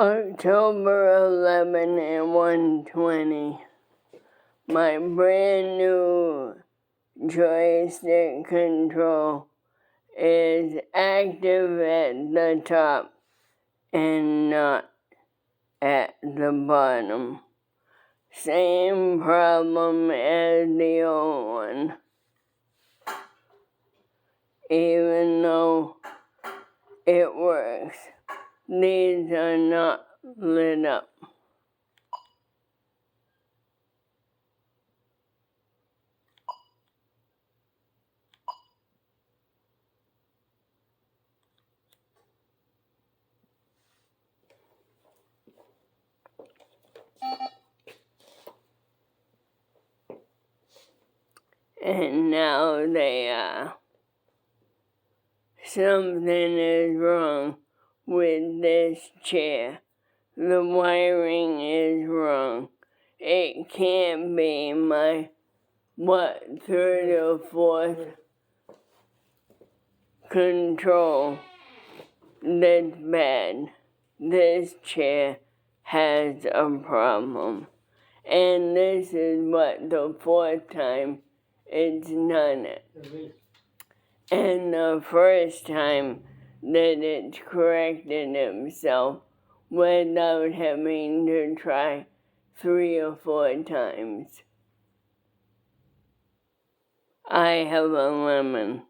October 11 and 120. My brand new joystick control is active at the top and not at the bottom. Same problem as the old one. Even though it works, these are not lit up. And now they are. Something is wrong with this chair. The wiring is wrong. It can't be my, third or fourth control that's bad. This chair has a problem. And this is the fourth time it's done it. And the first time that it's corrected itself without having to try 3 or 4 times. I have a lemon.